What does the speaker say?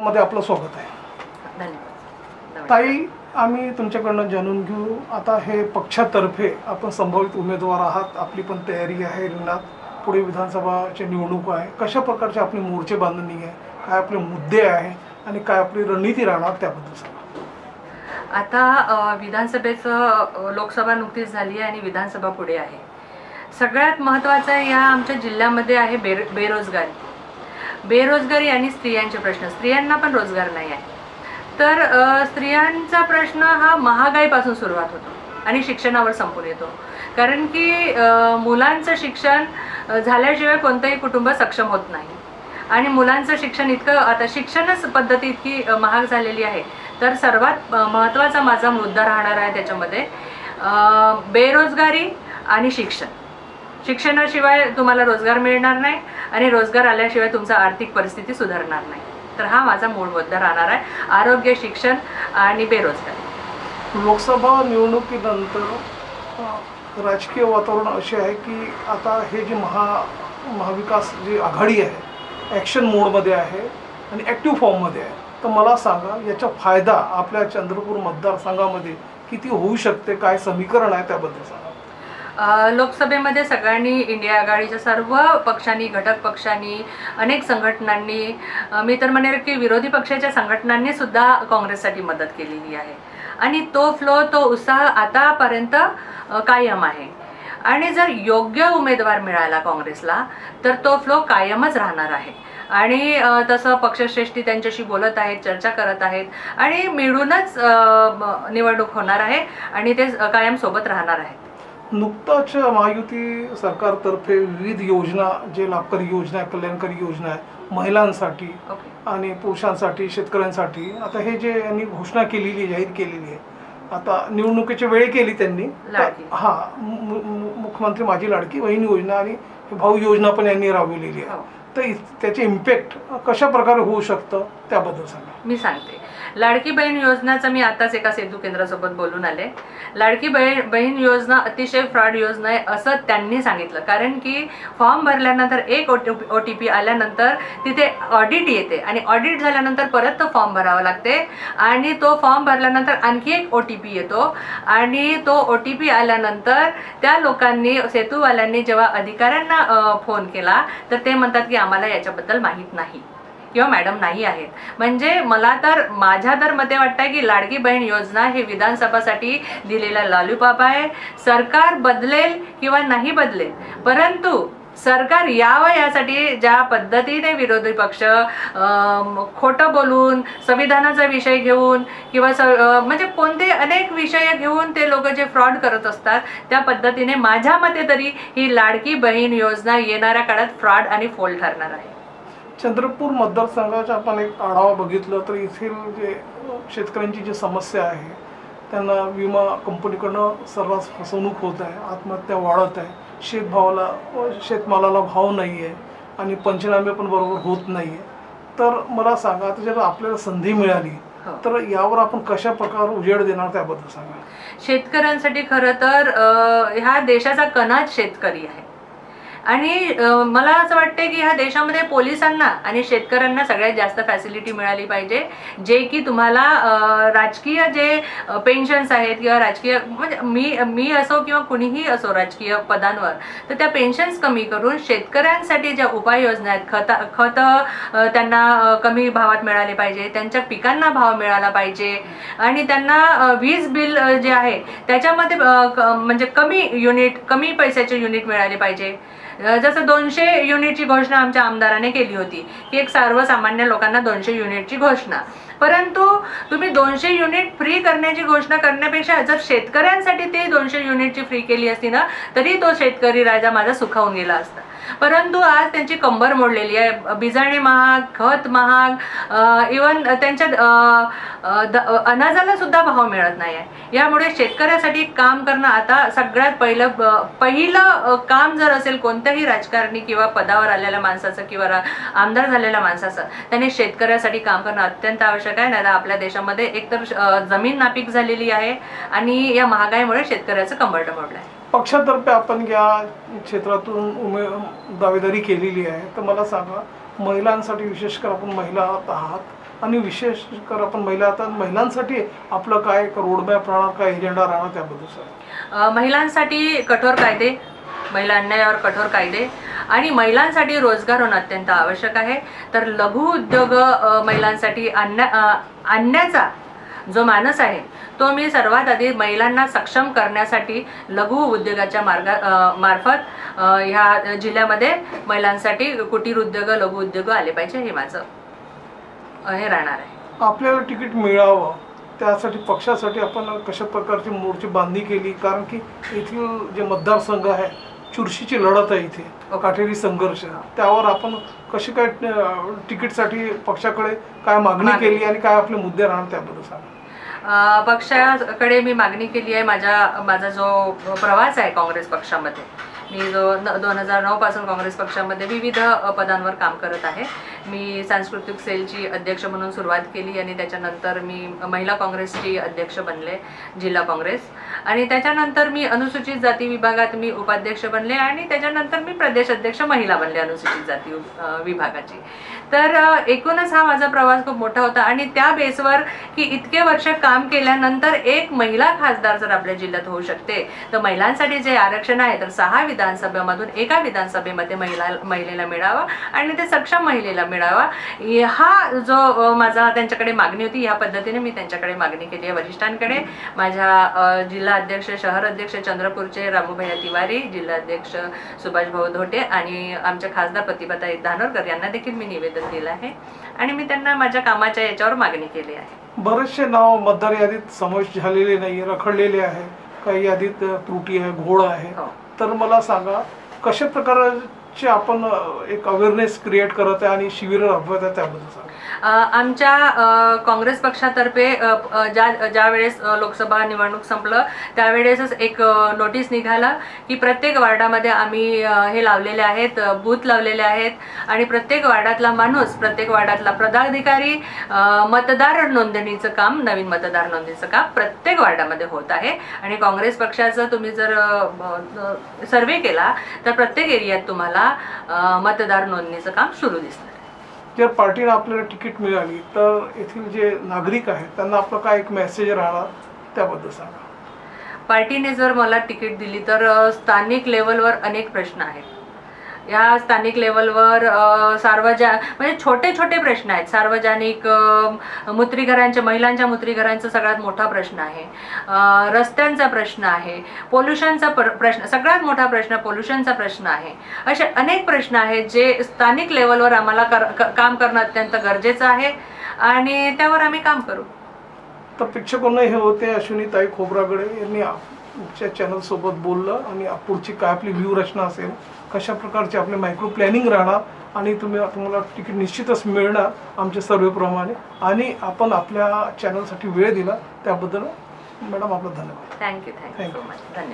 मध्ये आपलं स्वागत आहे. धन्यवाद ताई, आम्ही तुमच्याकडनं जाणून घेऊ, आता हे पक्षातर्फे आपण संभावित उमेदवार आहात, आपली पण तयारी आहे रिंगणात, पुढे विधानसभाची निवडणूक आहे, कशा प्रकारची आपली मोर्चे बांधणी आहे, काय आपले मुद्दे आहे आणि काय आपली रणनीती राहणार त्याबद्दल सांगा. आता विधानसभेचं लोकसभा नुकतीच झाली आहे आणि विधानसभा पुढे आहे. सगळ्यात महत्त्वाचं या आमच्या जिल्ह्यामध्ये आहे बेरोजगारी आणि स्त्रियांचे प्रश्न. स्त्रियांना पण रोजगार नाही आहे. तर स्त्रियांचा प्रश्न हा महागाईपासून सुरुवात होतो आणि शिक्षणावर संपून येतो. कारण की मुलांचं शिक्षण झाल्याशिवाय कोणतंही कुटुंब सक्षम होत नाही आणि मुलांचं शिक्षण इतकं, आता शिक्षणच पद्धती इतकी महाग झालेली आहे. तर सर्वात महत्त्वाचा माझा मुद्दा राहणार आहे त्याच्यामध्ये बेरोजगारी आणि शिक्षणाशिवाय तुम्हाला रोजगार मिळणार नाही आणि रोजगार आल्याशिवाय तुमचा आर्थिक परिस्थिती सुधारणार नाही. तर हा माझा मूळ मुद्दा राहणार आहे, आरोग्य, शिक्षण आणि बेरोजगारी. लोकसभा निवडणुकीनंतर राजकीय वातावरण असे आहे की आता हे जी महाविकास जी आघाडी आहे ॲक्शन मोडमध्ये आहे आणि ॲक्टिव्ह फॉर्ममध्ये आहे. तर मला सांगा, याचा फायदा आपल्या चंद्रपूर मतदारसंघामध्ये किती होऊ शकते, काय समीकरण आहे त्याबद्दल सांगा. लोकसभेमध्ये सगळ्यांनी, इंडिया आघाडीच्या सर्व पक्षांनी, घटक पक्षांनी, अनेक संघटनांनी, मी तर म्हणेल की विरोधी पक्षाच्या संघटनांनी सुद्धा काँग्रेससाठी मदत केलेली आहे आणि तो फ्लो, तो उत्साह आतापर्यंत कायम आहे. आणि जर योग्य उमेदवार मिळाला काँग्रेसला तर तो फ्लो कायमच राहणार आहे. आणि तसं पक्षश्रेष्ठी त्यांच्याशी बोलत आहेत, चर्चा करत आहेत आणि मिळूनच निवडणूक होणार आहे आणि ते कायम सोबत राहणार आहेत. नुकताच महायुती सरकारतर्फे विविध योजना, जे लाभकारी योजना आहे, कल्याणकारी योजना आहे, महिलांसाठी आणि पुरुषांसाठी, शेतकऱ्यांसाठी, आता हे जे यांनी घोषणा केलेली, जाहीर केलेली आहे, आता निवडणुकीच्या वेळी केली त्यांनी. मुख्यमंत्री माझी लाडकी बहीण योजना आणि भाऊ योजना पण यांनी राबवलेली आहे. तर त्याचे इम्पॅक्ट कशा प्रकारे होऊ शकतं त्याबद्दल सांगा. मी सांगते. लाडकी बहीण योजनाचं मी आताच एका सेतू केंद्रासोबत बोलून आले. लाडकी बहीण योजना अतिशय फ्रॉड योजना आहे असं त्यांनी सांगितलं. कारण की फॉर्म भरल्यानंतर एक OTP आल्यानंतर तिथे ऑडिट येते आणि ऑडिट झाल्यानंतर परत तो फॉर्म भरावा लागते आणि तो फॉर्म भरल्यानंतर आणखी एक OTP येतो आणि तो OTP आल्यानंतर त्या लोकांनी, सेतूवाल्यांनी जेव्हा अधिकाऱ्यांना फोन केला तर ते म्हणतात की आम्हाला याच्याबद्दल माहीत नाही किंवा मॅडम नाही आहेत. म्हणजे माझ्या तर मते वाटतं की लाडकी बहीण योजना हे विधानसभासाठी दिलेला लॉलीपॉप आहे. सरकार बदलेल किंवा नाही बदलेल, परंतु सरकार यावं यासाठी ज्या पद्धतीने विरोधी पक्ष खोटं बोलून, संविधानाचा विषय घेऊन किंवा म्हणजे कोणते अनेक विषय घेऊन ते लोक जे फ्रॉड करत असतात, त्या पद्धतीने माझ्या मते तरी ही लाडकी बहीण योजना येणाऱ्या काळात फ्रॉड आणि फोल ठरणार आहे. चंद्रपूर मतदारसंघाचा आपण एक आढावा बघितलं तर येथील जे शेतकऱ्यांची जी समस्या आहे, त्यांना विमा कंपनीकडनं सर्रास फसवणूक होत आहे, आत्महत्या वाढत आहे, शेतमालाला भाव नाही आहे आणि पंचनामे पण बरोबर होत नाही आहे. तर मला सांगा, आता जर आपल्याला संधी मिळाली तर यावर आपण कशा प्रकारे उजेड देणार त्याबद्दल सांगा. शेतकऱ्यांसाठी खरं तर ह्या देशाचा कणाच शेतकरी आहे आणि मला असं वाटते की ह्या देशामध्ये पोलिसांना आणि शेतकऱ्यांना सगळ्यात जास्त फॅसिलिटी मिळाली पाहिजे. जे की तुम्हाला राजकीय जे पेन्शन्स आहेत किंवा राजकीय, म्हणजे मी असो किंवा कुणीही असो राजकीय पदांवर, तर त्या पेन्शन्स कमी करून शेतकऱ्यांसाठी ज्या उपाययोजना आहेत, खत त्यांना कमी भावात मिळाले पाहिजे, त्यांच्या पिकांना भाव मिळाला पाहिजे आणि त्यांना वीज बिल जे आहे त्याच्यामध्ये म्हणजे कमी पैशाचे युनिट मिळाले पाहिजे. जसं 200 युनिटची घोषणा आमच्या आमदाराने केली होती की एक सर्वसामान्य लोकांना 200 युनिटची घोषणा, परंतु तुम्ही 200 युनिट फ्री करण्याची घोषणा करण्यापेक्षा जर शेतकऱ्यांसाठी ते 200 युनिटची फ्री केली असती ना, तरी तो शेतकरी राजा माझा सुखावून गेला असता. परंतु आज त्यांची कंबर मोडलेली आहे. बिजाणे महाग, खत महाग, इवन त्यांच्या अनाजाला सुद्धा भाव मिळत नाही आहे. यामुळे शेतकऱ्यासाठी काम करणं आता सगळ्यात पहिलं काम जर असेल कोणत्याही राजकारणी किंवा पदावर आलेल्या माणसाचं किंवा आमदार झालेल्या माणसाचं, त्याने शेतकऱ्यासाठी काम करणं अत्यंत आवश्यक आहे. नाही तर आपल्या देशामध्ये एकतर जमीन नापीक झालेली आहे आणि या महागाईमुळे शेतकऱ्याचं कंबरडं मोडलं आहे. पक्षातर्फे आपण या क्षेत्रातून दावेदारी केलेली आहे, तर मला सांगा, महिलांसाठी विशेषकर आपण महिला आहात आणि विशेष कर आपण महिलांसाठी आपलं काय रोडमॅप राहणार, काय एजेंडा राहणार त्याबद्दल सांगा. महिलांसाठी कठोर कायदे, महिला अन्यायावर कठोर कायदे आणि महिलांसाठी रोजगार होणं अत्यंत आवश्यक आहे. तर लघु उद्योग महिलांसाठी आणण्याचा जो मानस आहे तो मी सर्वात आधी महिलांना सक्षम करण्यासाठी लघु उद्योगाच्या मार्फत ह्या जिल्ह्यामध्ये महिलांसाठी कुटीर उद्योग, लघु उद्योग आले पाहिजे, हे माझं हे राहणार आहे. आपल्याला तिकीट मिळावं त्यासाठी पक्षासाठी आपण कशा प्रकारची मोर्ची बांधणी केली, कारण की येथील जे मतदारसंघ आहे चुरशीची लढत आहे, इथे काटेरी संघर्ष, त्यावर आपण कशी काय तिकीटसाठी पक्षाकडे काय मागणी केली आणि काय आपले मुद्दे राहणार त्याबद्दल सांगा. पक्षाकडे मी मागणी केली आहे. माझा जो प्रवास आहे काँग्रेस पक्षामध्ये, मी जो 2009 पासून काँग्रेस पक्षामध्ये विविध पदांवर काम करत आहे. मी सांस्कृतिक सेलची अध्यक्ष म्हणून सुरुवात केली आणि त्याच्यानंतर मी महिला काँग्रेसची अध्यक्ष बनले, जिल्हा काँग्रेस, आणि त्याच्यानंतर मी अनुसूचित जाती विभागात मी उपाध्यक्ष बनले आणि त्याच्यानंतर मी प्रदेश अध्यक्ष महिला बनले अनुसूचित जाती विभागाची. तर एकूणच हा माझा प्रवास खूप मोठा होता आणि त्या बेसवर की इतके वर्ष काम केल्यानंतर एक महिला खासदार जर आपल्या जिल्ह्यात होऊ शकते तर महिलांसाठी जे आरक्षण आहे तर 6 विधानसभेमधून एका विधानसभेमध्ये महिलेला मिळावा आणि ते सक्षम महिलेला मिळावा, हा जो माझा त्यांच्याकडे मागणी होती, या पद्धतीने मी त्यांच्याकडे मागणी केली आहे वरिष्ठांकडे. माझ्या जिल्हा अध्यक्ष, शहर अध्यक्ष चंद्रपूरचे रामूभैया तिवारी, जिल्हा अध्यक्ष सुभाष भाऊ धोटे आणि आमच्या खासदार प्रतिभाताई धानोरकर यांना देखील मी निवेदन दिलं आहे आणि मी त्यांना माझ्या कामाच्या याच्यावर मागणी केली आहे. बरेचसे नाव मतदार यादीत समावेश झालेले नाही, रखडलेले आहे, काही यादीत त्रुटी आहे, घोळ आहे. तर मला सांगा कशा प्रकारचे आपण एक अवेअरनेस क्रिएट करत आहे आणि शिबिर राबवत आहे त्याबद्दल सांगा. आमच्या काँग्रेस पक्षातर्फे ज्या वेळेस लोकसभा निवडणूक संपलं त्यावेळेसच एक नोटीस निघाला की प्रत्येक वार्डामध्ये आम्ही हे लावलेले आहेत, बूथ लावलेले आहेत आणि प्रत्येक वार्डातला माणूस, प्रत्येक वार्डातला पदाधिकारी मतदार नोंदणीचं काम, नवीन मतदार नोंदणीचं काम प्रत्येक वार्डामध्ये होत आहे. आणि काँग्रेस पक्षाचं तुम्ही जर सर्वे केला तर प्रत्येक एरियात तुम्हाला मतदार नोंदणीचं काम सुरू दिसतं. जर पार्टीने आपल्याला तिकीट मिळाली तर येथील जे नागरिक आहेत त्यांना आपलं काय एक मेसेज राहणार त्याबद्दल सांगा. पार्टीने जर मला तिकीट दिली तर स्थानिक लेवलवर अनेक प्रश्न आहेत. या स्थानिक लेवलवर म्हणजे छोटे छोटे प्रश्न आहेत. सार्वजनिक मूत्रीघरांचे, महिलांच्या मूत्रीघरांचा सगळ्यात मोठा प्रश्न आहे. रस्त्यांचा प्रश्न आहे, पोल्युशनचा प्रश्न, सगळ्यात मोठा प्रश्न पोल्युशनचा प्रश्न आहे. असे अनेक प्रश्न आहेत जे स्थानिक लेवलवर आम्हाला काम करणं अत्यंत गरजेचं आहे आणि त्यावर आम्ही काम करू. तर प्रेक्षकांना हे होते अश्विनीताई खोब्रागडे यांनी आमच्या चॅनलसोबत बोललं आणि पुढची काय आपली व्यूहरचना असेल, कशा प्रकारचे आपले मायक्रो प्लॅनिंग राहणार आणि तुम्हाला तिकीट निश्चितच मिळणार आमच्या सर्वेप्रमाणे. आणि आपण आपल्या चॅनलसाठी वेळ दिला त्याबद्दल मॅडम आपलं धन्यवाद. Thank you so much. धन्यवाद.